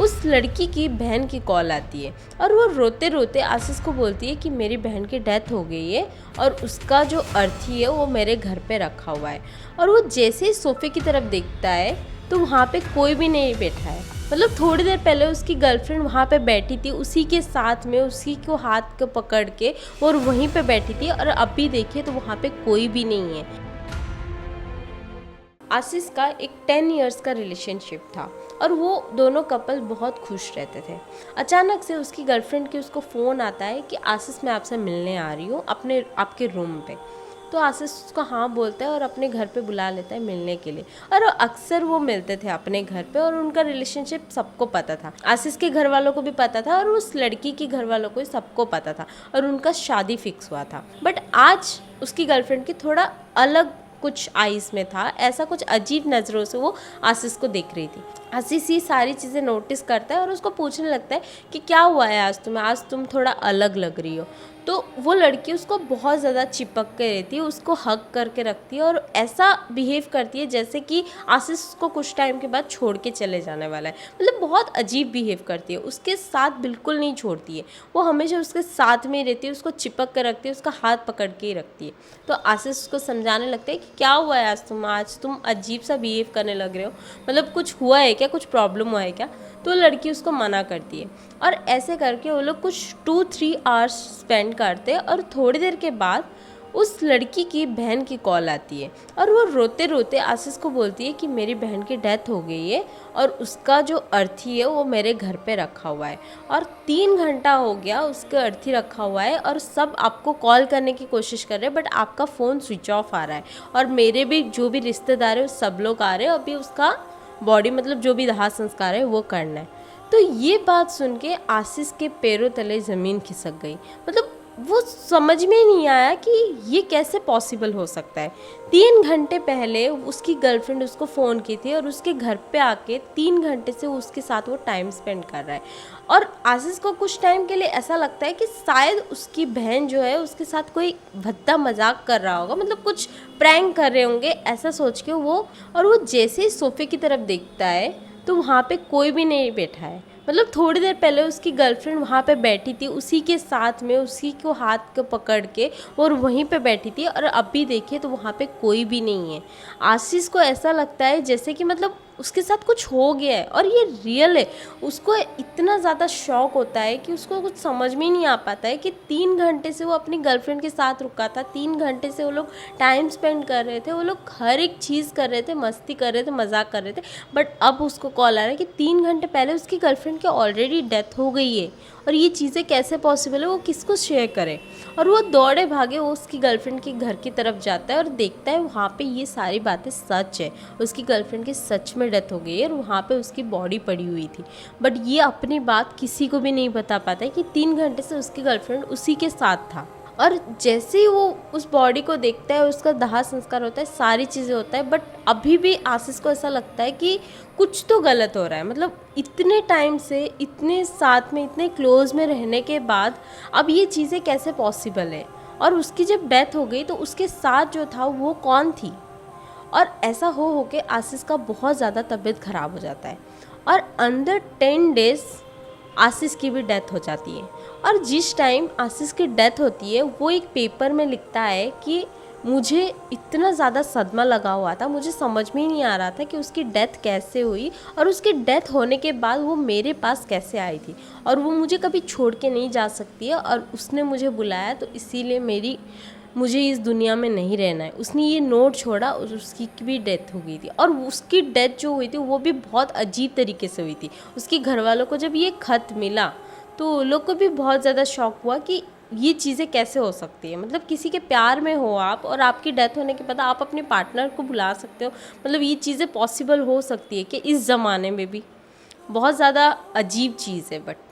उस लड़की की बहन की कॉल आती है और वो रोते रोते आशीष को बोलती है कि मेरी बहन की डेथ हो गई है और उसका जो अर्थी है वो मेरे घर पे रखा हुआ है। और वो जैसे ही सोफे की तरफ देखता है तो वहाँ पे कोई भी नहीं बैठा है। मतलब थोड़ी देर पहले उसकी गर्लफ्रेंड वहाँ पे बैठी थी उसी के साथ में, उसी को हाथ को पकड़ के और वहीं पे बैठी थी, और अभी देखिए तो वहाँ पे कोई भी नहीं है। आशीष का एक 10 इयर्स का रिलेशनशिप था और वो दोनों कपल बहुत खुश रहते थे। अचानक से उसकी गर्लफ्रेंड की उसको फ़ोन आता है कि आशीष मैं आपसे मिलने आ रही हूँ अपने आपके रूम पे। तो आशीष उसको हाँ बोलता है और अपने घर पे बुला लेता है मिलने के लिए। और अक्सर वो मिलते थे अपने घर पे और उनका रिलेशनशिप सबको पता था। आशीष के घर वालों को भी पता था और उस लड़की के घर वालों को सबको पता था और उनका शादी फिक्स हुआ था। बट आज उसकी गर्लफ्रेंड की थोड़ा अलग कुछ आइज़ में था, ऐसा कुछ अजीब नज़रों से वो आशीष को देख रही थी। आशीष ये सारी चीज़ें नोटिस करता है और उसको पूछने लगता है कि क्या हुआ है आज तुम थोड़ा अलग लग रही हो। तो वो लड़की उसको बहुत ज़्यादा चिपक के रहती है, उसको हग करके रखती है और ऐसा बिहेव करती है जैसे कि आशीष उसको कुछ टाइम के बाद छोड़ के चले जाने वाला है। मतलब बहुत अजीब बिहेव करती है, उसके साथ बिल्कुल नहीं छोड़ती है, वो हमेशा उसके साथ में ही रहती है, उसको चिपक कर रखती है, उसका हाथ पकड़ के ही रखती है। तो आशीष उसको समझाने लगता है कि क्या हुआ है आज तुम अजीब सा बिहेव करने लग रहे हो, मतलब कुछ हुआ है क्या, कुछ प्रॉब्लम हुआ है क्या। तो लड़की उसको मना करती है और ऐसे करके वो लोग कुछ 2-3 आवर्स स्पेंड करते हैं और थोड़ी देर के बाद उस लड़की की बहन की कॉल आती है और वो रोते रोते आशीष को बोलती है कि मेरी बहन की डेथ हो गई है और उसका जो अर्थी है वो मेरे घर पे रखा हुआ है और 3 घंटा हो गया उसके अर्थी रखा हुआ है और सब आपको कॉल करने की कोशिश कर रहे हैं बट आपका फ़ोन स्विच ऑफ आ रहा है और मेरे भी जो भी रिश्तेदार है सब लोग आ रहे हैं, अभी उसका बॉडी मतलब जो भी दाह संस्कार है वो करना है। तो ये बात सुन के आशीष के पैरों तले ज़मीन खिसक गई। मतलब वो समझ में नहीं आया कि ये कैसे पॉसिबल हो सकता है। 3 घंटे पहले उसकी गर्लफ्रेंड उसको फ़ोन की थी और उसके घर पे आके 3 घंटे से उसके साथ वो टाइम स्पेंड कर रहा है और आशीष को कुछ टाइम के लिए ऐसा लगता है कि शायद उसकी बहन जो है उसके साथ कोई भद्दा मजाक कर रहा होगा, मतलब कुछ प्रैंक कर रहे होंगे, ऐसा सोच के वो जैसे ही सोफे की तरफ देखता है तो वहाँ पे कोई भी नहीं बैठा है। मतलब थोड़ी देर पहले उसकी गर्लफ्रेंड वहाँ पे बैठी थी उसी के साथ में, उसी को हाथ को पकड़ के और वहीं पे बैठी थी, और अभी देखिए तो वहाँ पे कोई भी नहीं है। आशीष को ऐसा लगता है जैसे कि मतलब उसके साथ कुछ हो गया है और ये रियल है। उसको इतना ज़्यादा शॉक होता है कि उसको कुछ समझ में ही नहीं आ पाता है कि 3 घंटे से वो अपनी गर्लफ्रेंड के साथ रुका था, 3 घंटे से वो लोग टाइम स्पेंड कर रहे थे, वो लोग हर एक चीज़ कर रहे थे, मस्ती कर रहे थे, मजाक कर रहे थे, बट अब उसको कॉल आ रहा है कि 3 घंटे पहले उसकी गर्लफ्रेंड की ऑलरेडी डेथ हो गई है और ये चीज़ें कैसे पॉसिबल है, वो किसको शेयर करे। और वो दौड़े भागे वो उसकी गर्लफ्रेंड के घर की तरफ जाता है और देखता है वहाँ पे ये सारी बातें सच है, उसकी गर्लफ्रेंड की सच में डेथ हो गई है और वहाँ पे उसकी बॉडी पड़ी हुई थी। बट ये अपनी बात किसी को भी नहीं बता पाता है कि 3 घंटे से उसकी गर्लफ्रेंड उसी के साथ था। और जैसे ही वो उस बॉडी को देखता है, उसका दाह संस्कार होता है, सारी चीज़ें होता है, बट अभी भी आशीष को ऐसा लगता है कि कुछ तो गलत हो रहा है। मतलब इतने टाइम से इतने साथ में इतने क्लोज में रहने के बाद अब ये चीज़ें कैसे पॉसिबल है, और उसकी जब डेथ हो गई तो उसके साथ जो था वो कौन थी। और ऐसा हो के आशीष का बहुत ज़्यादा तबीयत ख़राब हो जाता है और अंदर 10 डेज़ आशीष की भी डेथ हो जाती है। और जिस टाइम आशीष की डेथ होती है वो एक पेपर में लिखता है कि मुझे इतना ज़्यादा सदमा लगा हुआ था, मुझे समझ में ही नहीं आ रहा था कि उसकी डेथ कैसे हुई और उसकी डेथ होने के बाद वो मेरे पास कैसे आई थी, और वो मुझे कभी छोड़ के नहीं जा सकती है और उसने मुझे बुलाया तो इसीलिए मुझे इस दुनिया में नहीं रहना है। उसने ये नोट छोड़ा और उसकी भी डेथ हो गई थी, और उसकी डेथ जो हुई थी वो भी बहुत अजीब तरीके से हुई थी। उसके घर वालों को जब ये खत मिला तो लोग को भी बहुत ज़्यादा शॉक हुआ कि ये चीज़ें कैसे हो सकती है। मतलब किसी के प्यार में हो आप और आपकी डेथ होने के बाद आप अपने पार्टनर को बुला सकते हो, मतलब ये चीज़ें पॉसिबल हो सकती है कि इस ज़माने में भी। बहुत ज़्यादा अजीब चीज़ है बट